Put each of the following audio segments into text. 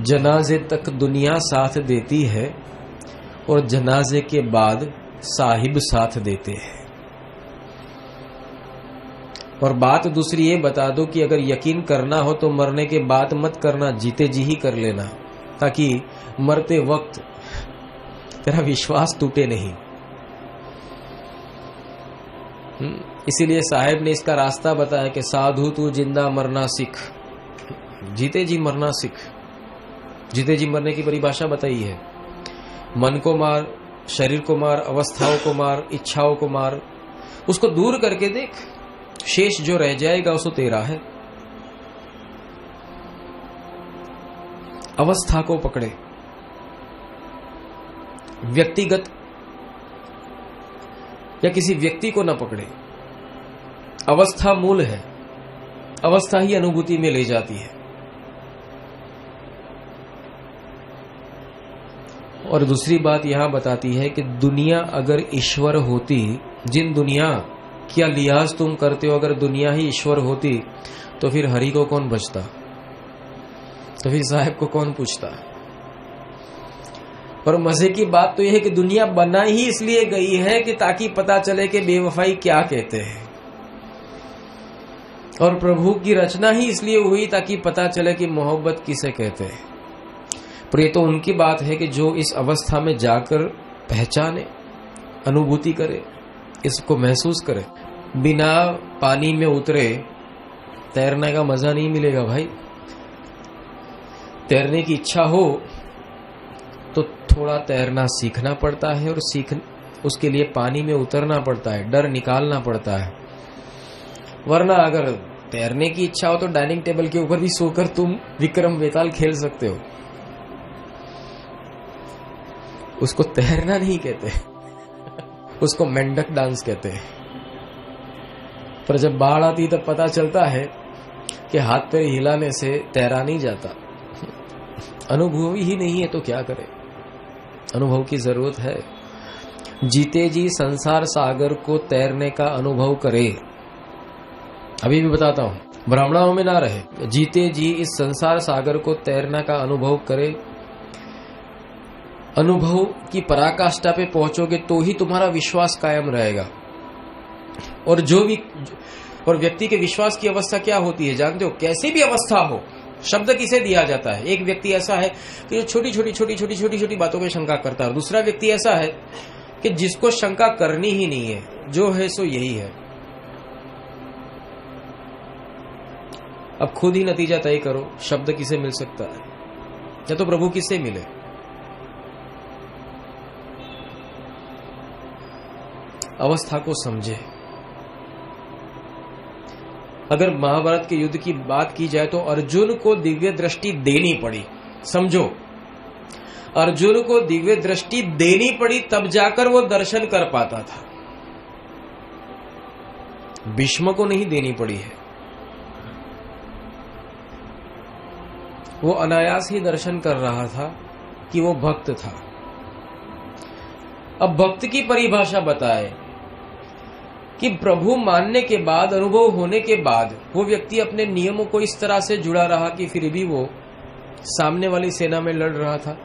जनाजे तक दुनिया साथ देती है और जनाजे के बाद साहिब साथ देते हैं। और बात दूसरी ये बता दो कि अगर यकीन करना हो तो मरने के बाद मत करना, जीते जी ही कर लेना, ताकि मरते वक्त तेरा विश्वास टूटे नहीं। इसीलिए साहिब ने इसका रास्ता बताया कि साधु तू जिंदा मरना सीख, जीते जी मरना सीख। जीते जी मरने की परिभाषा बताई है, मन को मार, शरीर को मार, अवस्थाओं को मार, इच्छाओं को मार, उसको दूर करके देख, शेष जो रह जाएगा उसको तेरा है। अवस्था को पकड़े, व्यक्तिगत या किसी व्यक्ति को न पकड़े। अवस्था मूल है, अवस्था ही अनुभूति में ले जाती है। और दूसरी बात यहां बताती है कि दुनिया अगर ईश्वर होती, जिन दुनिया क्या लिहाज तुम करते हो, अगर दुनिया ही ईश्वर होती तो फिर हरि को कौन बचता, तो फिर साहब को कौन पूछता। और मजे की बात तो यह है कि दुनिया बना ही इसलिए गई है कि ताकि पता चले कि बेवफाई क्या कहते हैं, और प्रभु की रचना ही इसलिए हुई ताकि पता चले कि मोहब्बत किसे कहते हैं। पर ये तो उनकी बात है कि जो इस अवस्था में जाकर पहचाने, अनुभूति करे, इसको महसूस करे। बिना पानी में उतरे तैरने का मजा नहीं मिलेगा भाई। तैरने की इच्छा हो तो थोड़ा तैरना सीखना पड़ता है, और उसके लिए पानी में उतरना पड़ता है, डर निकालना पड़ता है। वरना अगर तैरने की इच्छा हो तो डाइनिंग टेबल के ऊपर भी सोकर तुम विक्रम बेताल खेल सकते हो। उसको तैरना नहीं कहते, उसको मेंढक डांस कहते हैं। पर जब बाढ़ आती तब पता चलता है कि हाथ पैर हिलाने से तैरा नहीं जाता। अनुभव ही नहीं है तो क्या करे, अनुभव की जरूरत है। जीते जी संसार सागर को तैरने का अनुभव करे। अभी भी बताता हूं, ब्राह्मणों में ना रहे, जीते जी इस संसार सागर को तैरना का अनुभव करे। अनुभव की पराकाष्ठा पे पहुंचोगे तो ही तुम्हारा विश्वास कायम रहेगा। और व्यक्ति के विश्वास की अवस्था क्या होती है जानते हो? कैसी भी अवस्था हो, शब्द किसे दिया जाता है? एक व्यक्ति ऐसा है कि जो छोटी छोटी बातों में शंका करता है, और दूसरा व्यक्ति ऐसा है कि जिसको शंका करनी ही नहीं है, जो है सो यही है। अब खुद ही नतीजा तय करो, शब्द किसे मिल सकता है या तो प्रभु किसे मिले। अवस्था को समझे। अगर महाभारत के युद्ध की बात की जाए तो अर्जुन को दिव्य दृष्टि देनी पड़ी। समझो, अर्जुन को दिव्य दृष्टि देनी पड़ी, तब जाकर वो दर्शन कर पाता था। भीष्म को नहीं देनी पड़ी है, वो अनायास ही दर्शन कर रहा था कि वो भक्त था। अब भक्त की परिभाषा बताए कि प्रभु मानने के बाद, अनुभव होने के बाद वो व्यक्ति अपने नियमों को इस तरह से जुड़ा रहा कि फिर भी वो सामने वाली सेना में लड़ रहा था।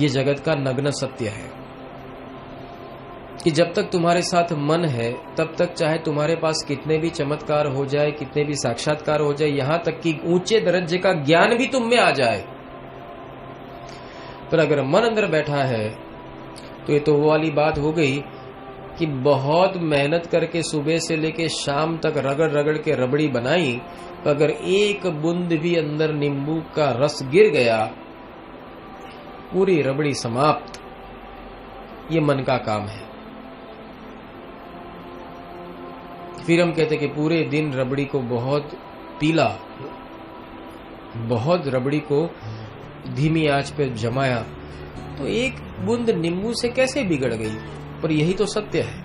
ये जगत का नग्न सत्य है कि जब तक तुम्हारे साथ मन है तब तक चाहे तुम्हारे पास कितने भी चमत्कार हो जाए, कितने भी साक्षात्कार हो जाए, यहां तक कि ऊंचे दर्जे का ज्ञान भी तुम में आ जाए, पर अगर मन अंदर बैठा है तो ये तो वो वाली बात हो गई कि बहुत मेहनत करके सुबह से लेके शाम तक रगड़ रगड़ के रबड़ी बनाई, अगर एक बूंद भी अंदर नींबू का रस गिर गया, पूरी रबड़ी समाप्त। ये मन का काम है। फिर हम कहते कि पूरे दिन रबड़ी को बहुत पीला, बहुत रबड़ी को धीमी आंच पे जमाया, तो एक बूंद नींबू से कैसे बिगड़ गई? पर यही तो सत्य है।